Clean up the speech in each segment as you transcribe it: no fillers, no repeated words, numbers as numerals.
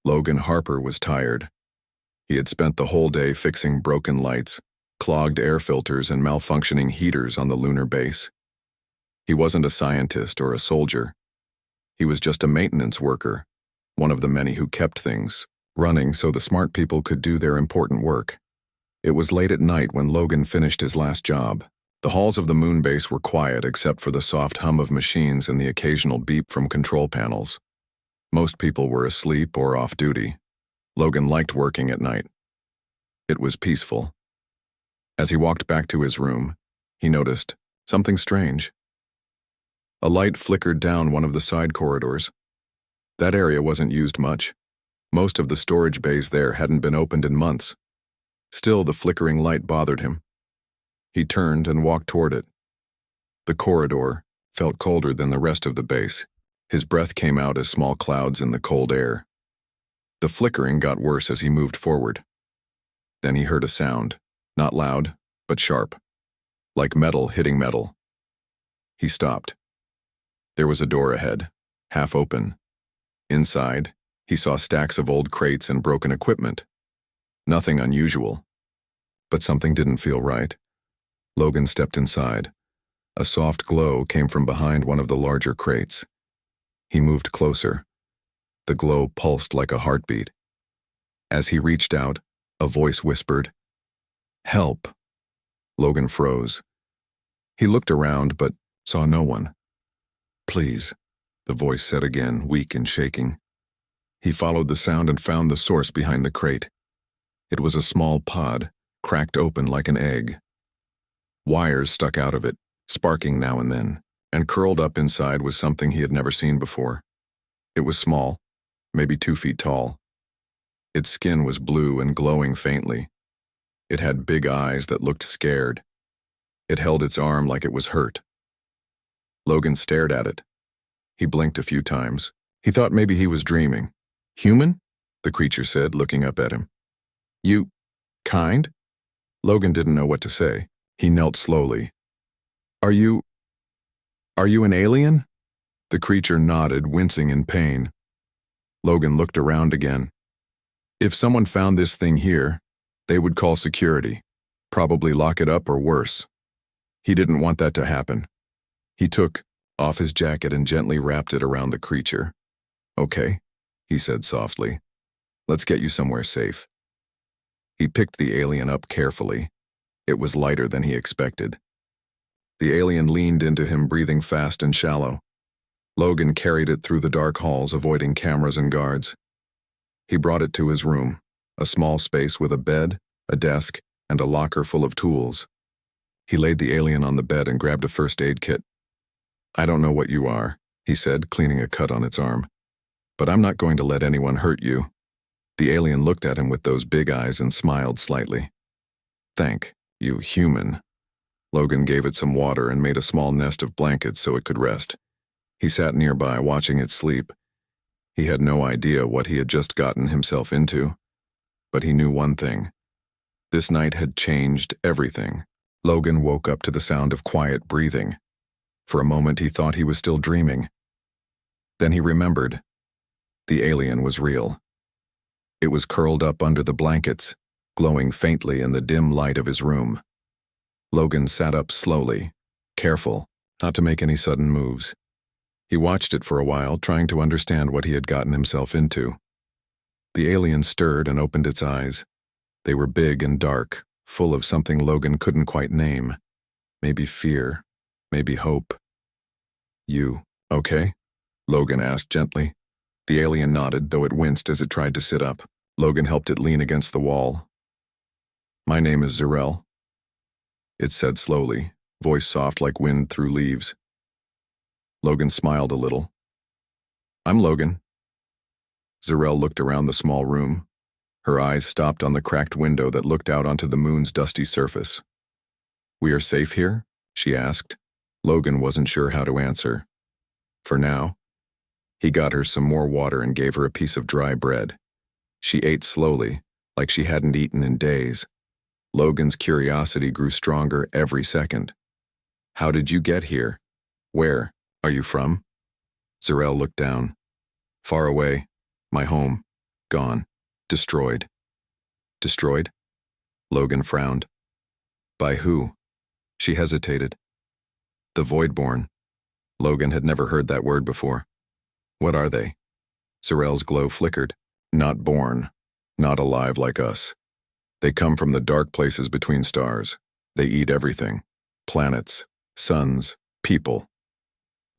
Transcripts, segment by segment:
Logan Harper was tired. He had spent the whole day fixing broken lights, clogged air filters, and malfunctioning heaters on the lunar base. He wasn't a scientist or a soldier. He was just a maintenance worker, one of the many who kept things running so the smart people could do their important work. It was late at night when Logan finished his last job. The halls of the moon base were quiet except for the soft hum of machines and the occasional beep from control panels. Most people were asleep or off duty. Logan liked working at night. It was peaceful. As he walked back to his room, he noticed something strange. A light flickered down one of the side corridors. That area wasn't used much. Most of the storage bays there hadn't been opened in months. Still, the flickering light bothered him. He turned and walked toward it. The corridor felt colder than the rest of the base. His breath came out as small clouds in the cold air. The flickering got worse as he moved forward. Then he heard a sound, not loud, but sharp, like metal hitting metal. He stopped. There was a door ahead, half open. Inside, he saw stacks of old crates and broken equipment. Nothing unusual. But something didn't feel right. Logan stepped inside. A soft glow came from behind one of the larger crates. He moved closer. The glow pulsed like a heartbeat. As he reached out, a voice whispered, "Help." Logan froze. He looked around but saw no one. "Please," the voice said again, weak and shaking. He followed the sound and found the source behind the crate. It was a small pod, cracked open like an egg. Wires stuck out of it, sparking now and then, and curled up inside was something he had never seen before. It was small, maybe 2 feet tall. Its skin was blue and glowing faintly. It had big eyes that looked scared. It held its arm like it was hurt. Logan stared at it. He blinked a few times. He thought maybe he was dreaming. "Human?" the creature said, looking up at him. "You... kind?" Logan didn't know what to say. He knelt slowly. Are you an alien?" The creature nodded, wincing in pain. Logan looked around again. If someone found this thing here, they would call security, probably lock it up or worse. He didn't want that to happen. He took off his jacket and gently wrapped it around the creature. "Okay," he said softly. "Let's get you somewhere safe." He picked the alien up carefully. It was lighter than he expected. The alien leaned into him, breathing fast and shallow. Logan carried it through the dark halls, avoiding cameras and guards. He brought it to his room, a small space with a bed, a desk, and a locker full of tools. He laid the alien on the bed and grabbed a first aid kit. "I don't know what you are," he said, cleaning a cut on its arm. "But I'm not going to let anyone hurt you." The alien looked at him with those big eyes and smiled slightly. "Thank you, human." Logan gave it some water and made a small nest of blankets so it could rest. He sat nearby, watching it sleep. He had no idea what he had just gotten himself into. But he knew one thing. This night had changed everything. Logan woke up to the sound of quiet breathing. For a moment he thought he was still dreaming. Then he remembered. The alien was real. It was curled up under the blankets, glowing faintly in the dim light of his room. Logan sat up slowly, careful not to make any sudden moves. He watched it for a while, trying to understand what he had gotten himself into. The alien stirred and opened its eyes. They were big and dark, full of something Logan couldn't quite name. Maybe fear, maybe hope. "You okay?" Logan asked gently. The alien nodded, though it winced as it tried to sit up. Logan helped it lean against the wall. "My name is Zarel," it said slowly, voice soft like wind through leaves. Logan smiled a little. "I'm Logan." Zarel looked around the small room. Her eyes stopped on the cracked window that looked out onto the moon's dusty surface. "We are safe here?" she asked. Logan wasn't sure how to answer. For now, he got her some more water and gave her a piece of dry bread. She ate slowly, like she hadn't eaten in days. Logan's curiosity grew stronger every second. "How did you get here? Where are you from?" Zarel looked down. "Far away. My home. Gone. Destroyed. Destroyed? Logan frowned. By who? She hesitated. The Voidborn. Logan had never heard that word before. What are they? Zarel's glow flickered. Not born. Not alive like us. They come from the dark places between stars. They eat everything. Planets, suns, people.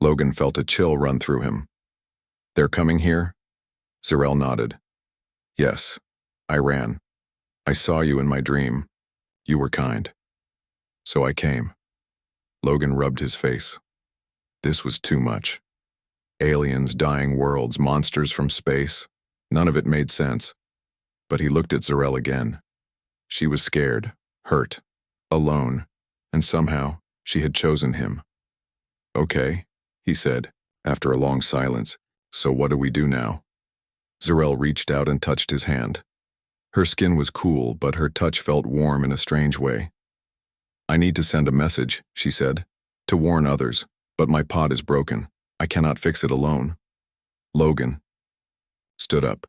Logan felt a chill run through him. They're coming here? Zarel nodded. Yes. I ran. I saw you in my dream. You were kind. So I came. Logan rubbed his face. This was too much. Aliens, dying worlds, monsters from space. None of it made sense. But he looked at Zarel again. She was scared, hurt, alone, and somehow she had chosen him. Okay, he said, after a long silence. So what do we do now? Zarel reached out and touched his hand. Her skin was cool, but her touch felt warm in a strange way. I need to send a message, she said, to warn others, but my pod is broken. I cannot fix it alone. Logan stood up.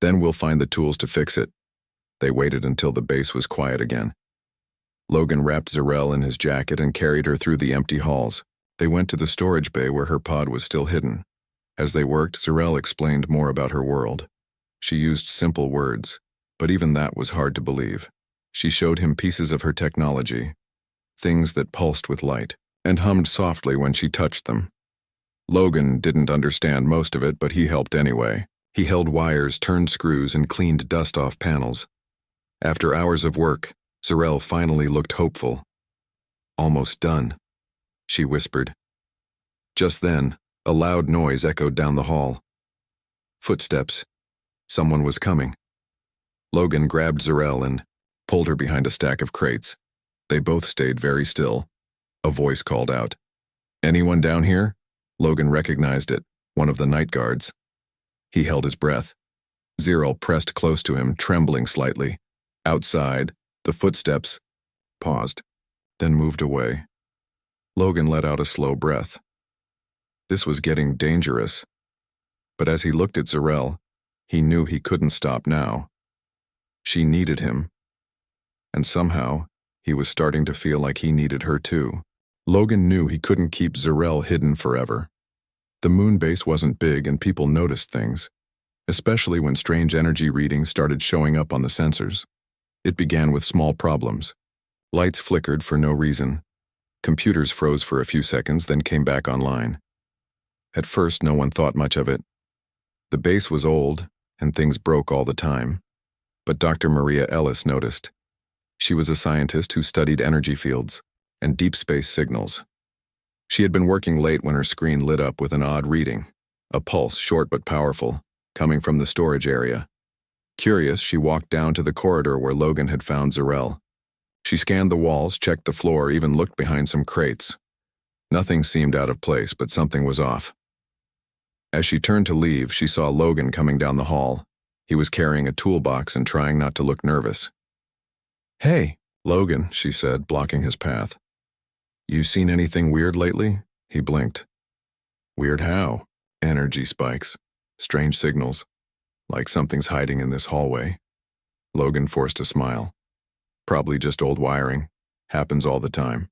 Then we'll find the tools to fix it. They waited until the base was quiet again. Logan wrapped Zarel in his jacket and carried her through the empty halls. They went to the storage bay where her pod was still hidden. As they worked, Zarel explained more about her world. She used simple words, but even that was hard to believe. She showed him pieces of her technology, things that pulsed with light, and hummed softly when she touched them. Logan didn't understand most of it, but he helped anyway. He held wires, turned screws, and cleaned dust off panels. After hours of work, Zarel finally looked hopeful. Almost done, she whispered. Just then, a loud noise echoed down the hall. Footsteps. Someone was coming. Logan grabbed Zarel and pulled her behind a stack of crates. They both stayed very still. A voice called out. Anyone down here? Logan recognized it, one of the night guards. He held his breath. Zarel pressed close to him, trembling slightly. Outside, the footsteps paused, then moved away. Logan let out a slow breath. This was getting dangerous. But as he looked at Zarel, he knew he couldn't stop now. She needed him. And somehow, he was starting to feel like he needed her too. Logan knew he couldn't keep Zarel hidden forever. The moon base wasn't big and people noticed things, especially when strange energy readings started showing up on the sensors. It began with small problems. Lights flickered for no reason. Computers froze for a few seconds, then came back online. At first, no one thought much of it. The base was old, and things broke all the time. But Dr. Maria Ellis noticed. She was a scientist who studied energy fields and deep space signals. She had been working late when her screen lit up with an odd reading, a pulse, short but powerful, coming from the storage area. Curious, she walked down to the corridor where Logan had found Zarel. She scanned the walls, checked the floor, even looked behind some crates. Nothing seemed out of place, but something was off. As she turned to leave, she saw Logan coming down the hall. He was carrying a toolbox and trying not to look nervous. Hey, Logan, she said, blocking his path. You seen anything weird lately? He blinked. Weird how? Energy spikes. Strange signals. Like something's hiding in this hallway. Logan forced a smile. Probably just old wiring. Happens all the time.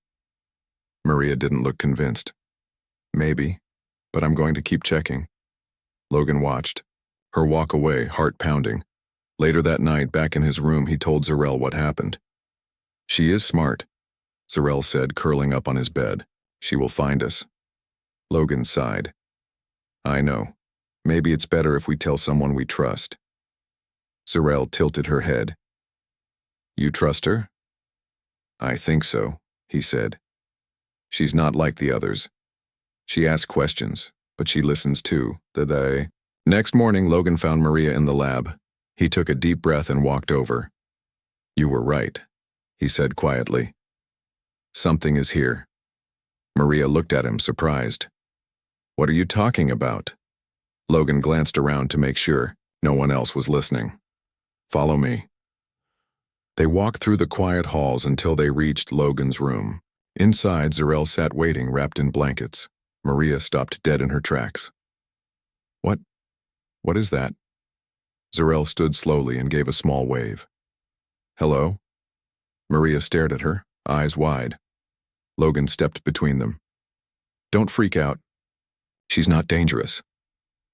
Maria didn't look convinced. Maybe, but I'm going to keep checking. Logan watched. Her walk away, heart pounding. Later that night, back in his room, he told Zarel what happened. She is smart, Zarel said, curling up on his bed. She will find us. Logan sighed. I know. Maybe it's better if we tell someone we trust. Zarel tilted her head. You trust her? I think so, he said. She's not like the others. She asks questions, but she listens too. Next morning, Logan found Maria in the lab. He took a deep breath and walked over. You were right, he said quietly. Something is here. Maria looked at him, surprised. What are you talking about? Logan glanced around to make sure no one else was listening. Follow me. They walked through the quiet halls until they reached Logan's room. Inside, Zarel sat waiting, wrapped in blankets. Maria stopped dead in her tracks. What is that? Zarel stood slowly and gave a small wave. Hello? Maria stared at her, eyes wide. Logan stepped between them. Don't freak out. She's not dangerous.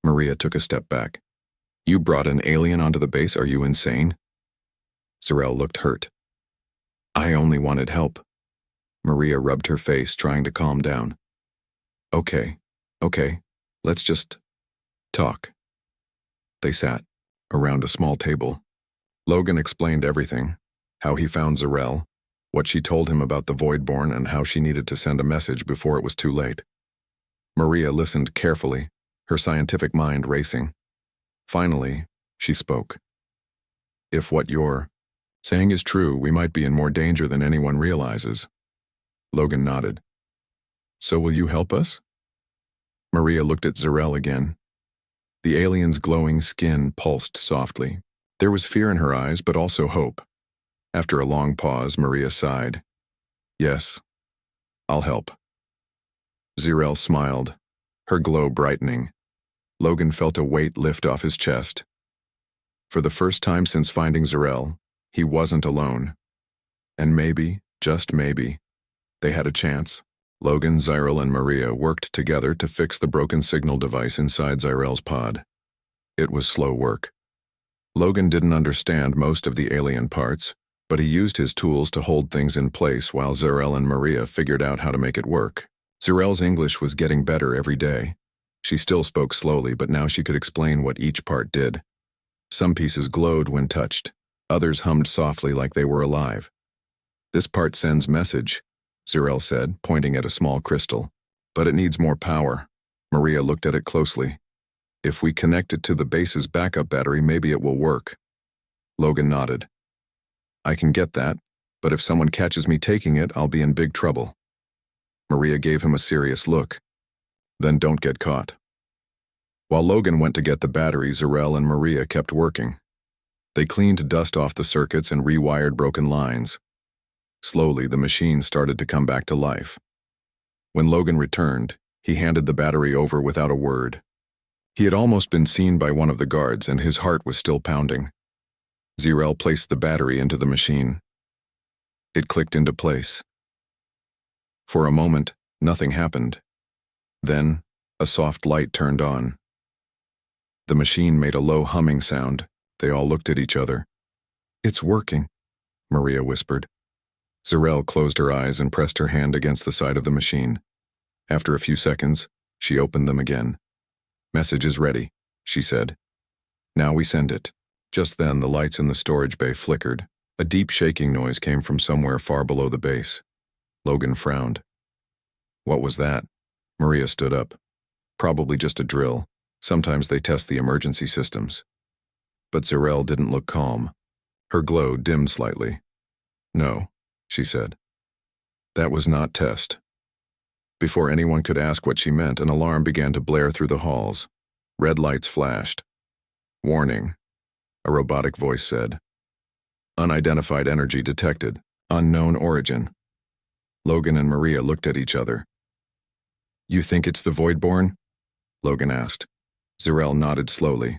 Maria took a step back. You brought an alien onto the base, are you insane? Zarel looked hurt. I only wanted help. Maria rubbed her face, trying to calm down. Okay, let's just talk. They sat around a small table. Logan explained everything, how he found Zarel, what she told him about the Voidborn, and how she needed to send a message before it was too late. Maria listened carefully, her scientific mind racing. Finally, she spoke. If what you're saying is true, we might be in more danger than anyone realizes. Logan nodded. So will you help us? Maria looked at Zarel again. The alien's glowing skin pulsed softly. There was fear in her eyes, but also hope. After a long pause, Maria sighed. Yes, I'll help. Zarel smiled, her glow brightening. Logan felt a weight lift off his chest. For the first time since finding Zarel, he wasn't alone. And maybe, just maybe, they had a chance. Logan, Zarel, and Maria worked together to fix the broken signal device inside Zarel's pod. It was slow work. Logan didn't understand most of the alien parts, but he used his tools to hold things in place while Zarel and Maria figured out how to make it work. Zarel's English was getting better every day. She still spoke slowly, but now she could explain what each part did. Some pieces glowed when touched. Others hummed softly like they were alive. This part sends message, Zarel said, pointing at a small crystal. But it needs more power. Maria looked at it closely. If we connect it to the base's backup battery, maybe it will work. Logan nodded. I can get that, but if someone catches me taking it, I'll be in big trouble. Maria gave him a serious look. Then don't get caught. While Logan went to get the battery, Zarel and Maria kept working. They cleaned dust off the circuits and rewired broken lines. Slowly, the machine started to come back to life. When Logan returned, he handed the battery over without a word. He had almost been seen by one of the guards, and his heart was still pounding. Zarel placed the battery into the machine. It clicked into place. For a moment, nothing happened. Then, a soft light turned on. The machine made a low humming sound. They all looked at each other. It's working, Maria whispered. Zarel closed her eyes and pressed her hand against the side of the machine. After a few seconds, she opened them again. Message is ready, she said. Now we send it. Just then, the lights in the storage bay flickered. A deep shaking noise came from somewhere far below the base. Logan frowned. What was that? Maria stood up. Probably just a drill. Sometimes they test the emergency systems. But Zarel didn't look calm. Her glow dimmed slightly. No, she said. That was not test. Before anyone could ask what she meant, an alarm began to blare through the halls. Red lights flashed. Warning, a robotic voice said. Unidentified energy detected. Unknown origin. Logan and Maria looked at each other. You think it's the Voidborn? Logan asked. Zarel nodded slowly.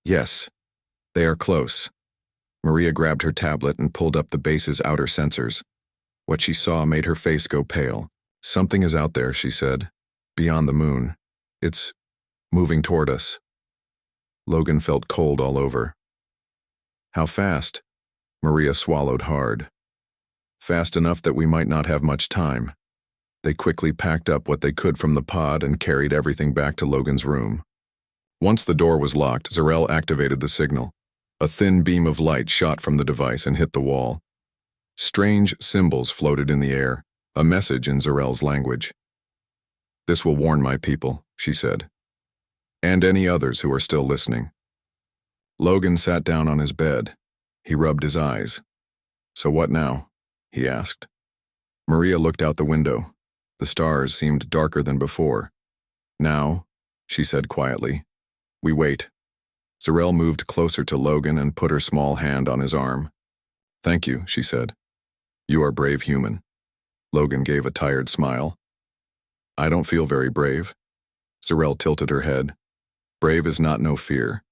Yes, they are close. Maria grabbed her tablet and pulled up the base's outer sensors. What she saw made her face go pale. Something is out there, she said. Beyond the moon. It's moving toward us. Logan felt cold all over. How fast? Maria swallowed hard. Fast enough that we might not have much time. They quickly packed up what they could from the pod and carried everything back to Logan's room. Once the door was locked, Zarel activated the signal. A thin beam of light shot from the device and hit the wall. Strange symbols floated in the air, a message in Zarel's language. This will warn my people, she said. And any others who are still listening. Logan sat down on his bed. He rubbed his eyes. So what now? He asked. Maria looked out the window. The stars seemed darker than before. Now, she said quietly, we wait. Zarel moved closer to Logan and put her small hand on his arm. Thank you, she said. You are a brave human. Logan gave a tired smile. I don't feel very brave. Zarel tilted her head. Brave is not no fear.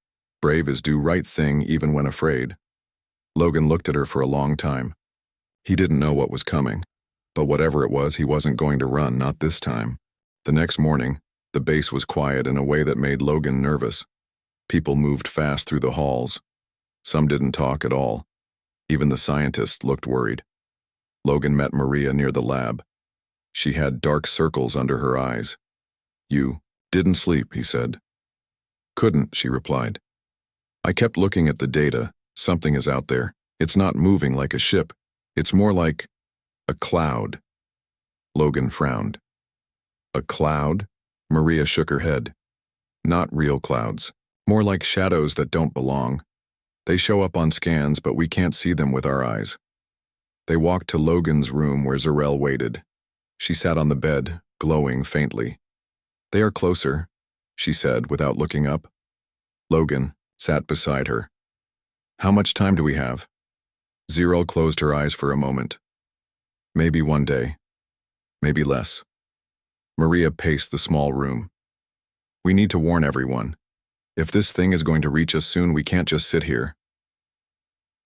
Brave is do right thing even when afraid. Logan looked at her for a long time. He didn't know what was coming, but whatever it was, he wasn't going to run, not this time. The next morning, the base was quiet in a way that made Logan nervous. People moved fast through the halls. Some didn't talk at all. Even the scientists looked worried. Logan met Maria near the lab. She had dark circles under her eyes. "You didn't sleep," he said. "Couldn't," she replied. "I kept looking at the data. Something is out there. It's not moving like a ship. It's more like a cloud." Logan frowned. "A cloud?" Maria shook her head. "Not real clouds. More like shadows that don't belong. They show up on scans, but we can't see them with our eyes." They walked to Logan's room where Zarel waited. She sat on the bed, glowing faintly. "They are closer," she said without looking up. Logan sat beside her. "How much time do we have?" Zarel closed her eyes for a moment. "Maybe one day. Maybe less." Maria paced the small room. "We need to warn everyone. If this thing is going to reach us soon, we can't just sit here."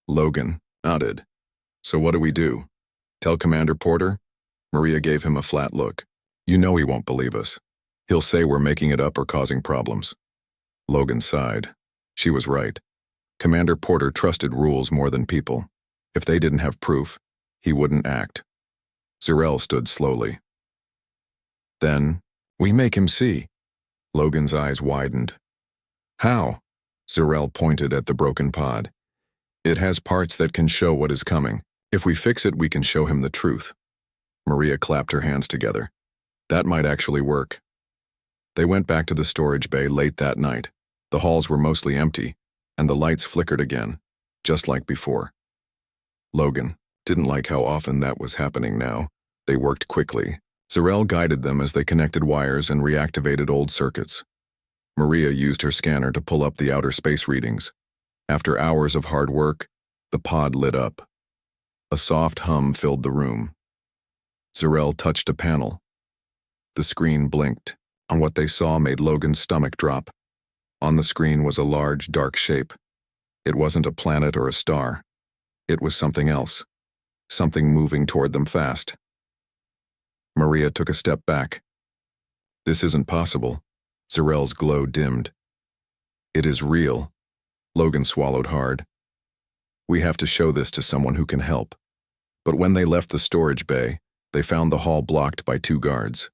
Logan nodded. "So what do we do? Tell Commander Porter?" Maria gave him a flat look. "You know he won't believe us. He'll say we're making it up or causing problems." Logan sighed. She was right. Commander Porter trusted rules more than people. If they didn't have proof, he wouldn't act. Zarel stood slowly. "Then, we make him see." Logan's eyes widened. "How?" Zarel pointed at the broken pod. "It has parts that can show what is coming. If we fix it, we can show him the truth." Maria clapped her hands together. "That might actually work." They went back to the storage bay late that night. The halls were mostly empty, and the lights flickered again, just like before. Logan didn't like how often that was happening now. They worked quickly. Zarel guided them as they connected wires and reactivated old circuits. Maria used her scanner to pull up the outer space readings. After hours of hard work, the pod lit up. A soft hum filled the room. Zarel touched a panel. The screen blinked, and what they saw made Logan's stomach drop. On the screen was a large, dark shape. It wasn't a planet or a star. It was something else. Something moving toward them fast. Maria took a step back. "This isn't possible." Zarel's glow dimmed. "It is real." Logan swallowed hard. "We have to show this to someone who can help." But when they left the storage bay, they found the hall blocked by 2 guards.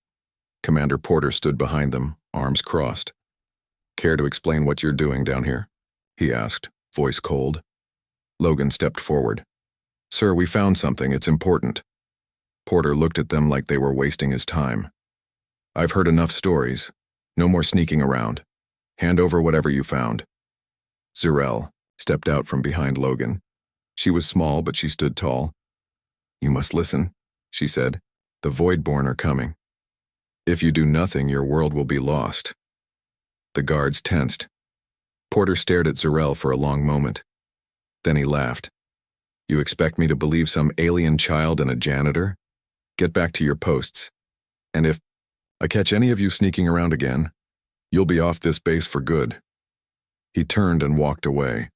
Commander Porter stood behind them, arms crossed. "Care to explain what you're doing down here?" he asked, voice cold. Logan stepped forward. "Sir, we found something. It's important." Porter looked at them like they were wasting his time. "I've heard enough stories. No more sneaking around. Hand over whatever you found." Zarel stepped out from behind Logan. She was small, but she stood tall. "You must listen," she said. "The Voidborn are coming. If you do nothing, your world will be lost." The guards tensed. Porter stared at Zarel for a long moment. Then he laughed. "You expect me to believe some alien child and a janitor? Get back to your posts. And if I catch any of you sneaking around again, you'll be off this base for good." He turned and walked away.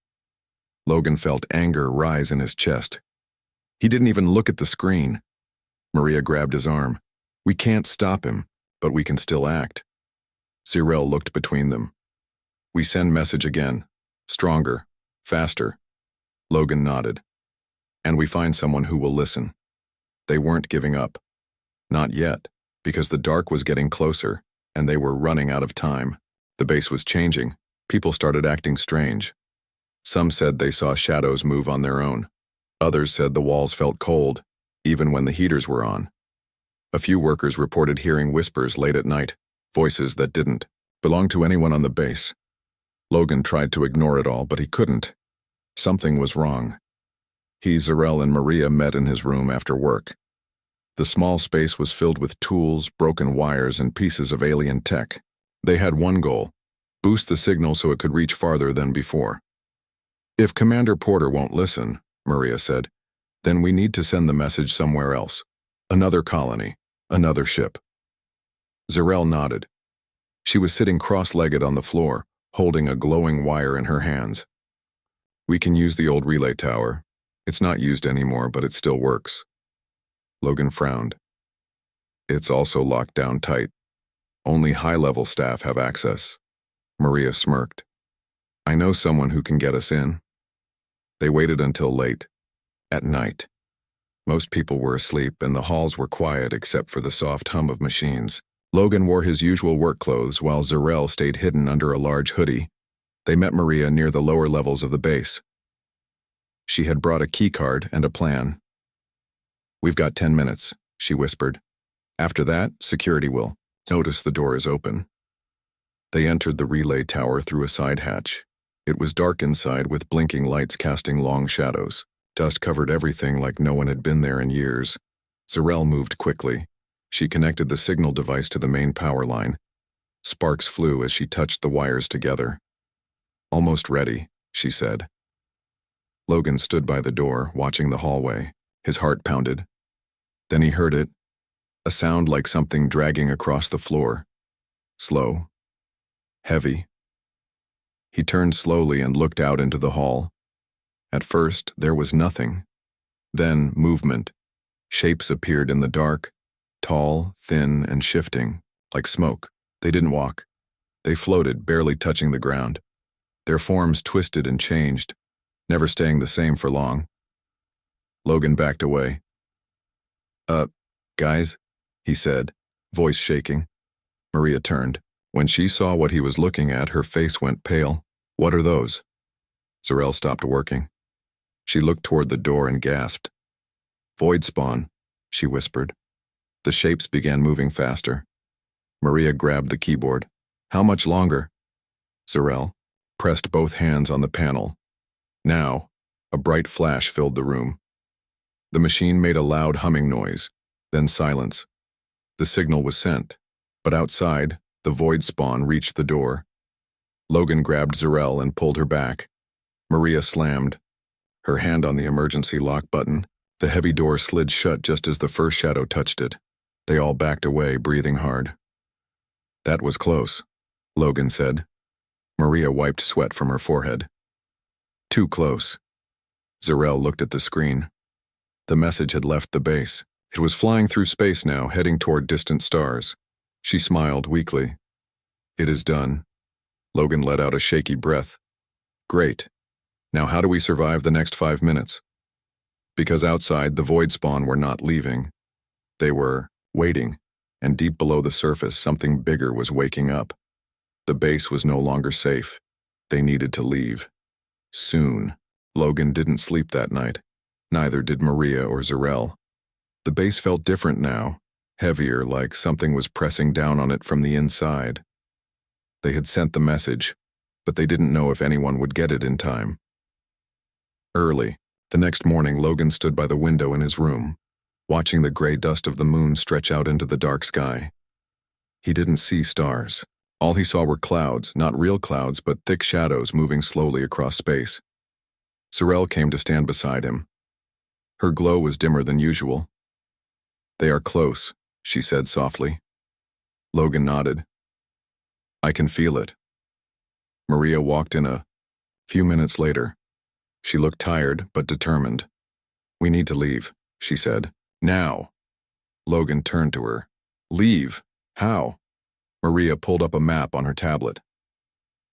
Logan felt anger rise in his chest. He didn't even look at the screen. Maria grabbed his arm. "We can't stop him, but we can still act." Zarel looked between them. "We send message again. Stronger. Faster." Logan nodded. "And we find someone who will listen." They weren't giving up. Not yet, because the dark was getting closer, and they were running out of time. The base was changing. People started acting strange. Some said they saw shadows move on their own. Others said the walls felt cold, even when the heaters were on. A few workers reported hearing whispers late at night, voices that didn't belong to anyone on the base. Logan tried to ignore it all, but he couldn't. Something was wrong. He, Zarel, and Maria met in his room after work. The small space was filled with tools, broken wires, and pieces of alien tech. They had one goal: boost the signal so it could reach farther than before. "If Commander Porter won't listen," Maria said, "then we need to send the message somewhere else. Another colony, another ship." Zarel nodded. She was sitting cross-legged on the floor, holding a glowing wire in her hands. "We can use the old relay tower. It's not used anymore, but it still works." Logan frowned. "It's also locked down tight. Only high-level staff have access." Maria smirked. "I know someone who can get us in." They waited until late, at night. Most people were asleep and the halls were quiet except for the soft hum of machines. Logan wore his usual work clothes while Zarel stayed hidden under a large hoodie. They met Maria near the lower levels of the base. She had brought a keycard and a plan. "We've got 10 minutes, she whispered. "After that, security will notice the door is open." They entered the relay tower through a side hatch. It was dark inside with blinking lights casting long shadows. Dust covered everything like no one had been there in years. Zarel moved quickly. She connected the signal device to the main power line. Sparks flew as she touched the wires together. "Almost ready," she said. Logan stood by the door, watching the hallway. His heart pounded. Then he heard it, a sound like something dragging across the floor. Slow. Heavy. He turned slowly and looked out into the hall. At first, there was nothing. Then, movement. Shapes appeared in the dark, tall, thin, and shifting, like smoke. They didn't walk. They floated, barely touching the ground. Their forms twisted and changed, never staying the same for long. Logan backed away. Guys," he said, voice shaking. Maria turned. When she saw what he was looking at, her face went pale. "What are those?" Zarel stopped working. She looked toward the door and gasped. "Void spawn," she whispered. The shapes began moving faster. Maria grabbed the keyboard. "How much longer?" Zarel pressed both hands on the panel. Now, a bright flash filled the room. The machine made a loud humming noise, then silence. The signal was sent, but outside, the void spawn reached the door. Logan grabbed Zarel and pulled her back. Maria slammed, her hand on the emergency lock button. The heavy door slid shut just as the first shadow touched it. They all backed away, breathing hard. "That was close," Logan said. Maria wiped sweat from her forehead. "Too close." Zarel looked at the screen. The message had left the base. It was flying through space now, heading toward distant stars. She smiled weakly. "It is done." Logan let out a shaky breath. "Great. Now how do we survive the next 5 minutes?" Because outside, the void spawn were not leaving. They were waiting, and deep below the surface, something bigger was waking up. The base was no longer safe. They needed to leave. Soon. Logan didn't sleep that night. Neither did Maria or Zarel. The base felt different now, heavier, like something was pressing down on it from the inside. They had sent the message, but they didn't know if anyone would get it in time. Early, the next morning, Logan stood by the window in his room, watching the gray dust of the moon stretch out into the dark sky. He didn't see stars. All he saw were clouds, not real clouds, but thick shadows moving slowly across space. Zarel came to stand beside him. Her glow was dimmer than usual. "They are close," she said softly. Logan nodded. "I can feel it." Maria walked in a few minutes later. She looked tired but determined. "We need to leave," she said. "Now." Logan turned to her. "Leave? How?" Maria pulled up a map on her tablet.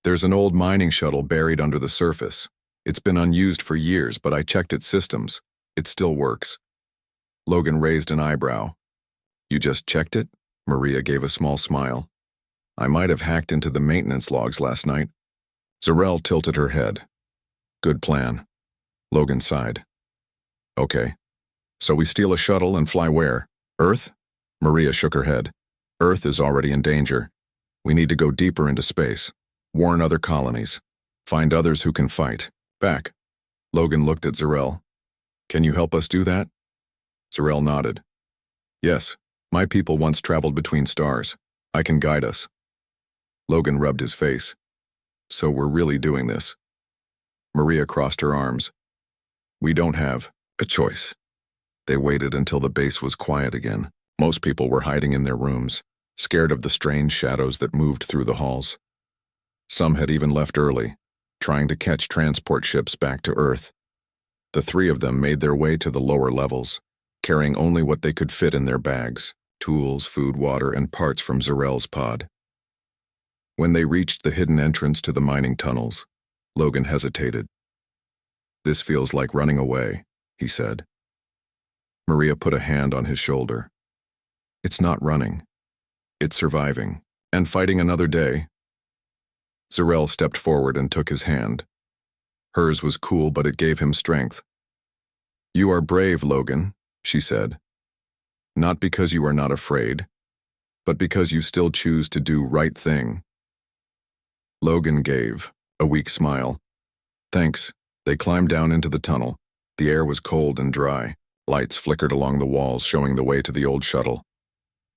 "There's an old mining shuttle buried under the surface. It's been unused for years, but I checked its systems. It still works." Logan raised an eyebrow. "You just checked it?" Maria gave a small smile. "I might have hacked into the maintenance logs last night." Zarel tilted her head. "Good plan." Logan sighed. "Okay. So we steal a shuttle and fly where? Earth?" Maria shook her head. "Earth is already in danger. We need to go deeper into space. Warn other colonies. Find others who can fight. Back." Logan looked at Zarel. "Can you help us do that?" Zarel nodded. "Yes, my people once traveled between stars. I can guide us." Logan rubbed his face. "So we're really doing this." Maria crossed her arms. "We don't have a choice." They waited until the base was quiet again. Most people were hiding in their rooms, scared of the strange shadows that moved through the halls. Some had even left early, trying to catch transport ships back to Earth. The three of them made their way to the lower levels, carrying only what they could fit in their bags: tools, food, water, and parts from Zarel's pod. When they reached the hidden entrance to the mining tunnels, Logan hesitated. "This feels like running away," he said. Maria put a hand on his shoulder. "It's not running. It's surviving, and fighting another day." Zarel stepped forward and took his hand. Hers was cool, but it gave him strength. "You are brave, Logan," she said. "Not because you are not afraid, but because you still choose to do right thing." Logan gave a weak smile. "Thanks." They climbed down into the tunnel. The air was cold and dry. Lights flickered along the walls, showing the way to the old shuttle.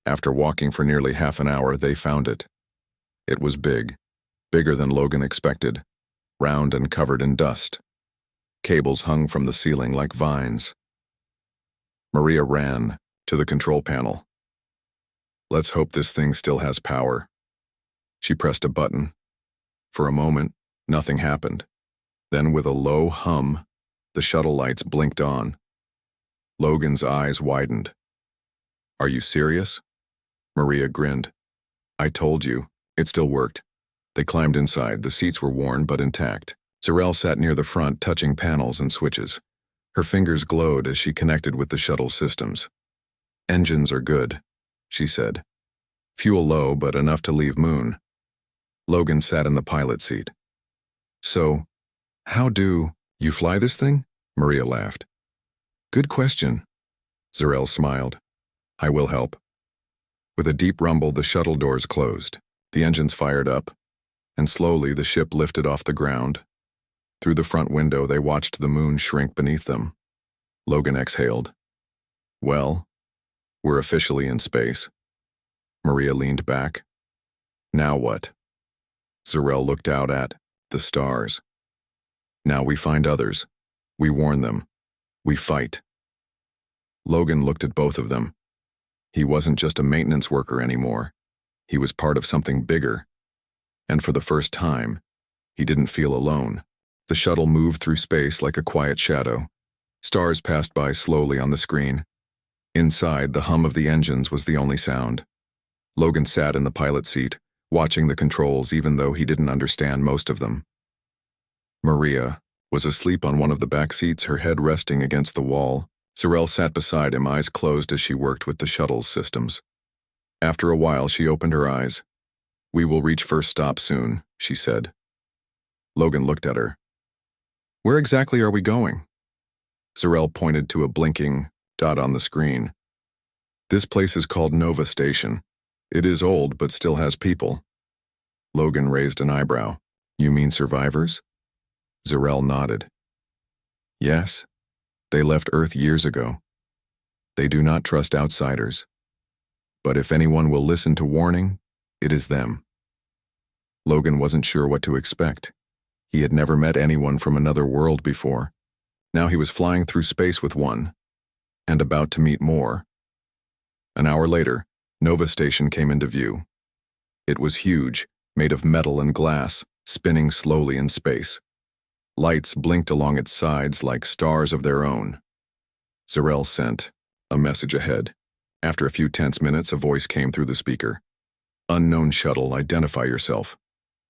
After walking for nearly half an hour, they found it. It was big, bigger than Logan expected, round and covered in dust. Cables hung from the ceiling like vines. Maria ran to the control panel. "Let's hope this thing still has power." She pressed a button. For a moment, nothing happened. Then, with a low hum, the shuttle lights blinked on. Logan's eyes widened. "Are you serious?" Maria grinned. "I told you." It still worked. They climbed inside. The seats were worn but intact. Zarel sat near the front, touching panels and switches. Her fingers glowed as she connected with the shuttle systems. "Engines are good," she said. "Fuel low, but enough to leave Moon." Logan sat in the pilot seat. "So, how do you fly this thing?" Maria laughed. "Good question." Zarel smiled. "I will help." With a deep rumble, the shuttle doors closed. The engines fired up, and slowly the ship lifted off the ground. Through the front window, they watched the moon shrink beneath them. Logan exhaled. "Well, we're officially in space." Maria leaned back. "Now what?" Zarel looked out at the stars. "Now we find others. We warn them. We fight." Logan looked at both of them. He wasn't just a maintenance worker anymore. He was part of something bigger. And for the first time, he didn't feel alone. The shuttle moved through space like a quiet shadow. Stars passed by slowly on the screen. Inside, the hum of the engines was the only sound. Logan sat in the pilot seat, watching the controls even though he didn't understand most of them. Maria was asleep on one of the back seats, her head resting against the wall. Zarel sat beside him, eyes closed as she worked with the shuttle's systems. After a while, she opened her eyes. "We will reach first stop soon," she said. Logan looked at her. "Where exactly are we going?" Zarel pointed to a blinking dot on the screen. "This place is called Nova Station. It is old, but still has people." Logan raised an eyebrow. "You mean survivors?" Zarel nodded. "Yes. They left Earth years ago. They do not trust outsiders. But if anyone will listen to warning, it is them." Logan wasn't sure what to expect. He had never met anyone from another world before. Now he was flying through space with one, and about to meet more. An hour later, Nova Station came into view. It was huge, made of metal and glass, spinning slowly in space. Lights blinked along its sides like stars of their own. Zarel sent a message ahead. After a few tense minutes, a voice came through the speaker. "Unknown shuttle, identify yourself."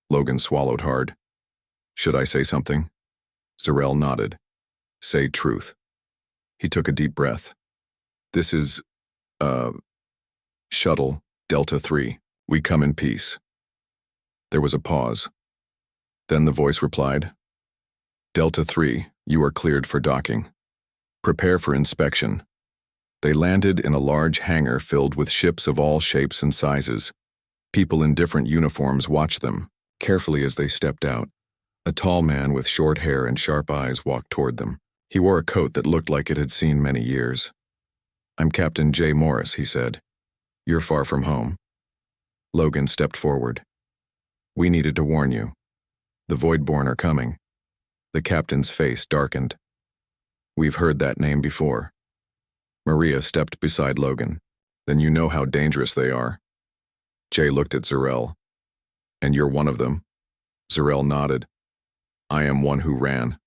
Logan swallowed hard. "Should I say something?" Zarel nodded. "Say truth." He took a deep breath. "This is, Shuttle, Delta 3. We come in peace." There was a pause. Then the voice replied, "Delta 3, you are cleared for docking. Prepare for inspection." They landed in a large hangar filled with ships of all shapes and sizes. People in different uniforms watched them, carefully as they stepped out. A tall man with short hair and sharp eyes walked toward them. He wore a coat that looked like it had seen many years. "I'm Captain J. Morris," he said. "You're far from home." Logan stepped forward. "We needed to warn you. The Voidborn are coming." The captain's face darkened. "We've heard that name before." Maria stepped beside Logan. "Then you know how dangerous they are." Jay looked at Zarel. "And you're one of them?" Zarel nodded. I am one who ran.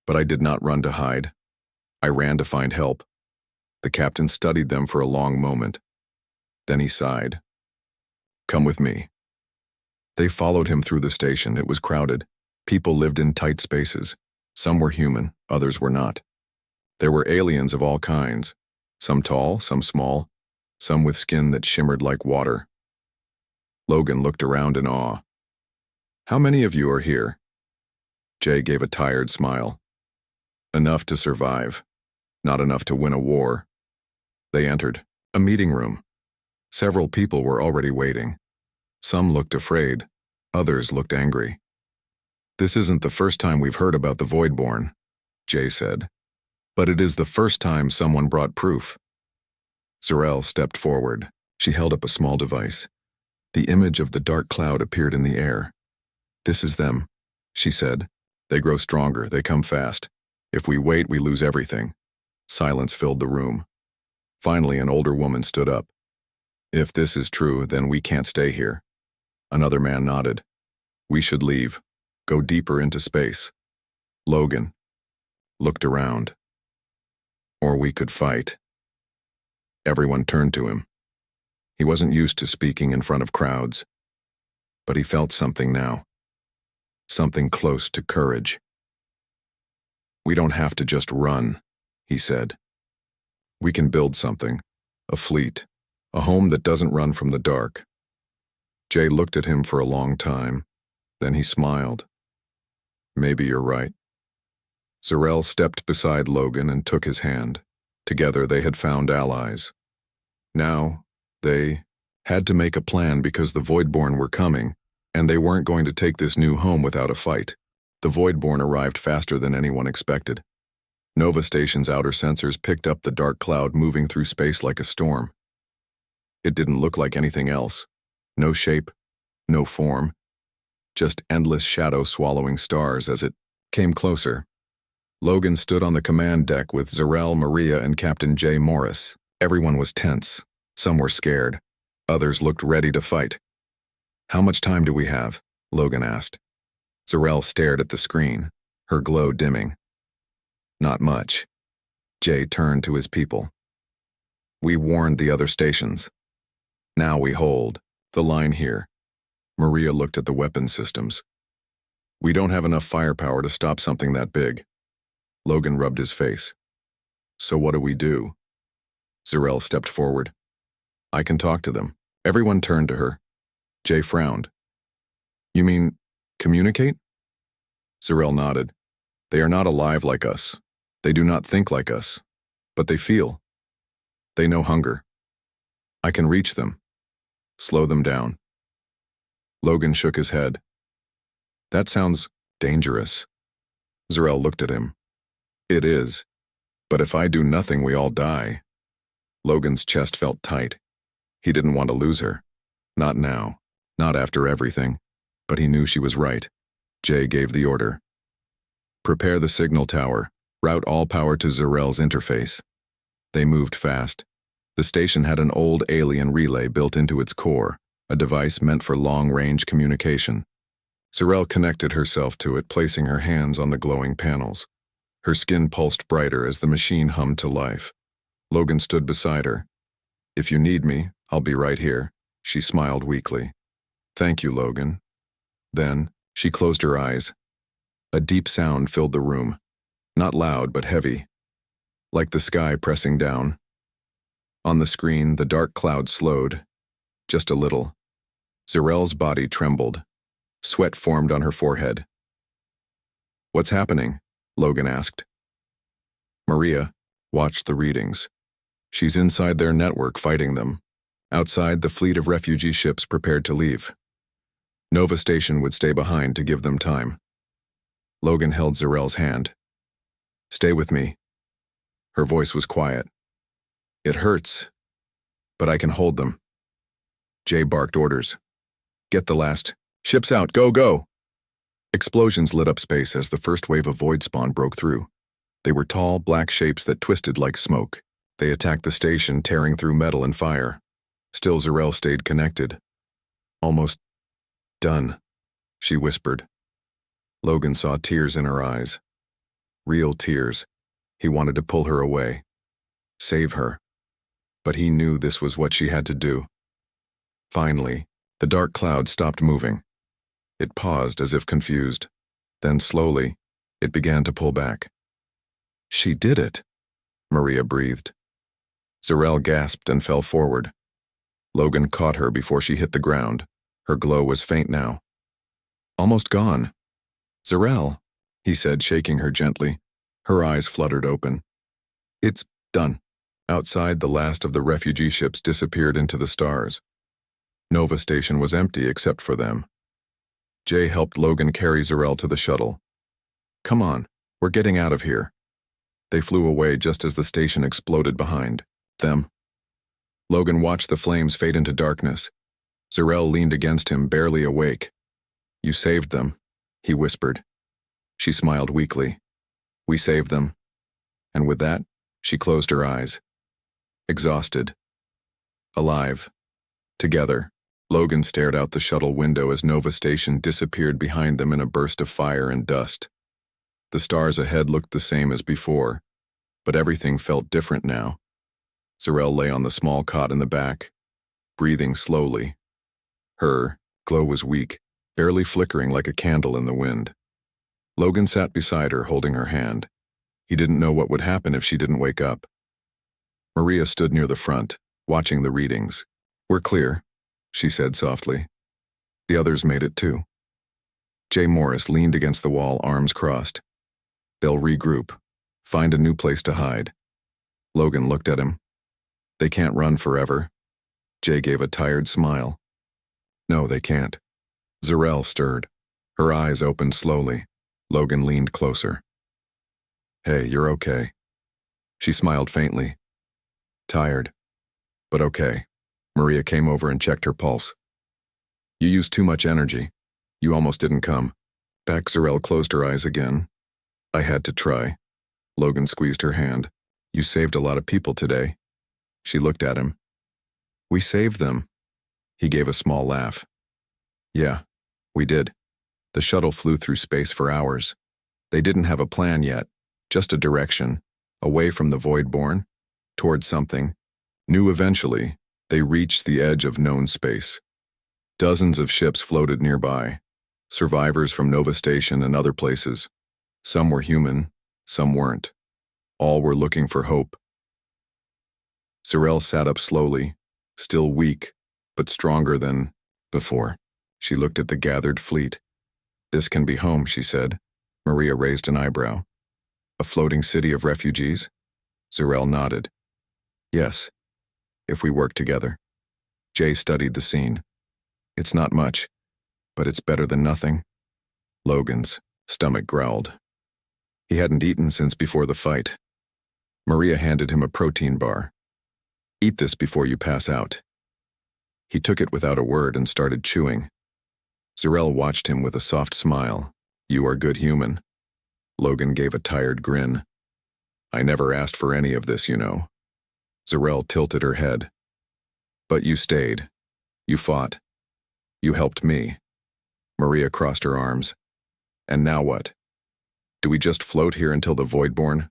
But I did not run to hide. I ran to find help. The captain studied them for a long moment. Then he sighed. Come with me. They followed him through the station. It was crowded. People lived in tight spaces. Some were human, others were not. There were aliens of all kinds, some tall, some small, some with skin that shimmered like water. Logan looked around in awe. How many of you are here? Jay gave a tired smile. Enough to survive, not enough to win a war. They entered a meeting room. Several people were already waiting. Some looked afraid, others looked angry. This isn't the first time we've heard about the Voidborn, Jay said. But it is the first time someone brought proof. Zarel stepped forward. She held up a small device. The image of the dark cloud appeared in the air. This is them, she said. They grow stronger, they come fast. If we wait, we lose everything. Silence filled the room. Finally, an older woman stood up. If this is true, then we can't stay here. Another man nodded. We should leave. Go deeper into space. Logan looked around. Or we could fight. Everyone turned to him. He wasn't used to speaking in front of crowds. But he felt something now. Something close to courage. We don't have to just run, he said. We can build something, a fleet, a home that doesn't run from the dark. Jay looked at him for a long time. Then he smiled. Maybe you're right. Zarel stepped beside Logan and took his hand. Together they had found allies. Now, they had to make a plan because the Voidborn were coming, and they weren't going to take this new home without a fight. The Voidborn arrived faster than anyone expected. Nova Station's outer sensors picked up the dark cloud moving through space like a storm. It didn't look like anything else. No shape, no form. Just endless shadow swallowing stars as it came closer. Logan stood on the command deck with Zarel, Maria, and Captain Jay Morris. Everyone was tense. Some were scared. Others looked ready to fight. How much time do we have? Logan asked. Zarel stared at the screen, her glow dimming. Not much. Jay turned to his people. We warned the other stations. Now we hold the line here. Maria looked at the weapon systems. We don't have enough firepower to stop something that big. Logan rubbed his face. So what do we do? Zarel stepped forward. I can talk to them. Everyone turned to her. Jay frowned. You mean, communicate? Zarel nodded. They are not alive like us. They do not think like us. But they feel. They know hunger. I can reach them. Slow them down. Logan shook his head. That sounds dangerous. Zarel looked at him. It is. But if I do nothing, we all die. Logan's chest felt tight. He didn't want to lose her. Not now. Not after everything. But he knew she was right. Jay gave the order. Prepare the signal tower. Route all power to Zarel's interface. They moved fast. The station had an old alien relay built into its core, a device meant for long-range communication. Zarel connected herself to it, placing her hands on the glowing panels. Her skin pulsed brighter as the machine hummed to life. Logan stood beside her. If you need me, I'll be right here. She smiled weakly. Thank you, Logan. Then, she closed her eyes. A deep sound filled the room. Not loud, but heavy. Like the sky pressing down. On the screen, the dark cloud slowed. Just a little. Zarel's body trembled. Sweat formed on her forehead. What's happening? Logan asked. Maria watched the readings. She's inside their network fighting them. Outside, the fleet of refugee ships prepared to leave. Nova Station would stay behind to give them time. Logan held Zarel's hand. Stay with me. Her voice was quiet. It hurts, but I can hold them. Jay barked orders. Get the last. Ships out, go, go! Explosions lit up space as the first wave of void spawn broke through. They were tall, black shapes that twisted like smoke. They attacked the station, tearing through metal and fire. Still, Zarel stayed connected. Almost done. she whispered. Logan saw tears in her eyes. Real tears. He wanted to pull her away. Save her. But he knew this was what she had to do. Finally, the dark cloud stopped moving. It paused as if confused. Then slowly, it began to pull back. She did it, Maria breathed. Zarel gasped and fell forward. Logan caught her before she hit the ground. Her glow was faint now. Almost gone. Zarel, he said, shaking her gently. Her eyes fluttered open. It's done. Outside, the last of the refugee ships disappeared into the stars. Nova Station was empty except for them. Jay helped Logan carry Zarel to the shuttle. Come on, we're getting out of here. They flew away just as the station exploded behind them. Logan watched the flames fade into darkness. Zarel leaned against him, barely awake. You saved them, he whispered. She smiled weakly. We saved them. And with that, she closed her eyes. Exhausted. Alive. Together. Logan stared out the shuttle window as Nova Station disappeared behind them in a burst of fire and dust. The stars ahead looked the same as before, but everything felt different now. Zarel lay on the small cot in the back, breathing slowly. Her glow was weak, barely flickering like a candle in the wind. Logan sat beside her, holding her hand. He didn't know what would happen if she didn't wake up. Maria stood near the front, watching the readings. We're clear, she said softly. The others made it too. Jay Morris leaned against the wall, arms crossed. They'll regroup, find a new place to hide. Logan looked at him. They can't run forever. Jay gave a tired smile. No, they can't. Zarel stirred. Her eyes opened slowly. Logan leaned closer. Hey, you're okay. She smiled faintly. Tired, but okay. Maria came over and checked her pulse. You used too much energy. You almost didn't come. Back. Zarel closed her eyes again. I had to try. Logan squeezed her hand. You saved a lot of people today. She looked at him. We saved them. He gave a small laugh. Yeah, we did. The shuttle flew through space for hours. They didn't have a plan yet, just a direction, away from the Voidborn, towards something. Knew eventually, they reached the edge of known space. Dozens of ships floated nearby, survivors from Nova Station and other places. Some were human, some weren't. All were looking for hope. Zarel sat up slowly, still weak, but stronger than before. She looked at the gathered fleet. This can be home, she said. Maria raised an eyebrow. A floating city of refugees? Zarel nodded. Yes, if we work together. Jay studied the scene. It's not much, but it's better than nothing. Logan's stomach growled. He hadn't eaten since before the fight. Maria handed him a protein bar. Eat this before you pass out. He took it without a word and started chewing. Zarel watched him with a soft smile. You are good human. Logan gave a tired grin. I never asked for any of this, you know. Zarel tilted her head. But you stayed. You fought. You helped me. Maria crossed her arms. And now what? Do we just float here until the Voidborn?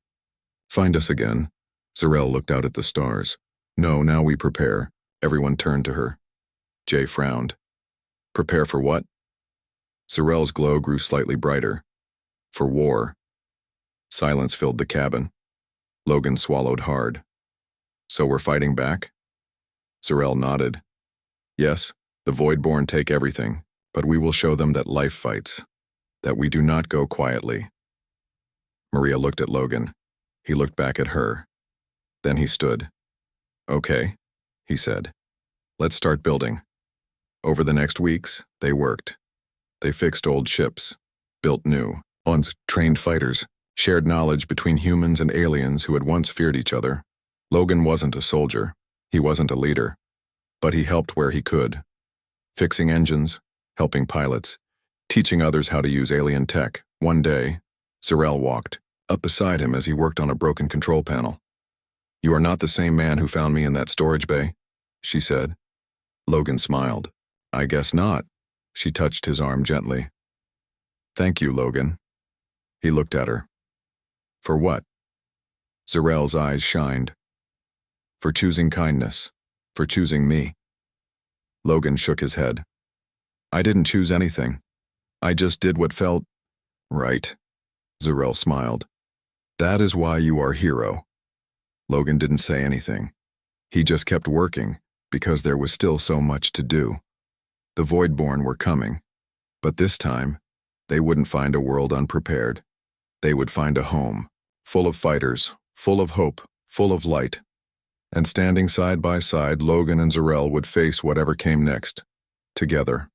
Find us again. Zarel looked out at the stars. No, now we prepare. Everyone turned to her. Jay frowned. Prepare for what? Zarel's glow grew slightly brighter. For war. Silence filled the cabin. Logan swallowed hard. So we're fighting back? Zarel nodded. Yes, the Voidborn take everything, but we will show them that life fights, that we do not go quietly. Maria looked at Logan. He looked back at her. Then he stood. Okay, he said. Let's start building. Over the next weeks, they worked. They fixed old ships, built new ones, trained fighters, shared knowledge between humans and aliens who had once feared each other. Logan wasn't a soldier. He wasn't a leader. But he helped where he could. Fixing engines, helping pilots, teaching others how to use alien tech. One day, Zarel walked up beside him as he worked on a broken control panel. You are not the same man who found me in that storage bay, she said. Logan smiled. I guess not. She touched his arm gently. Thank you, Logan. He looked at her. For what? Zarel's eyes shined. For choosing kindness. For choosing me. Logan shook his head. I didn't choose anything. I just did what felt right. Zarel smiled. That is why you are hero. Logan didn't say anything. He just kept working, because there was still so much to do. The Voidborn were coming, but this time, they wouldn't find a world unprepared. They would find a home, full of fighters, full of hope, full of light. And standing side by side, Logan and Zarel would face whatever came next, together.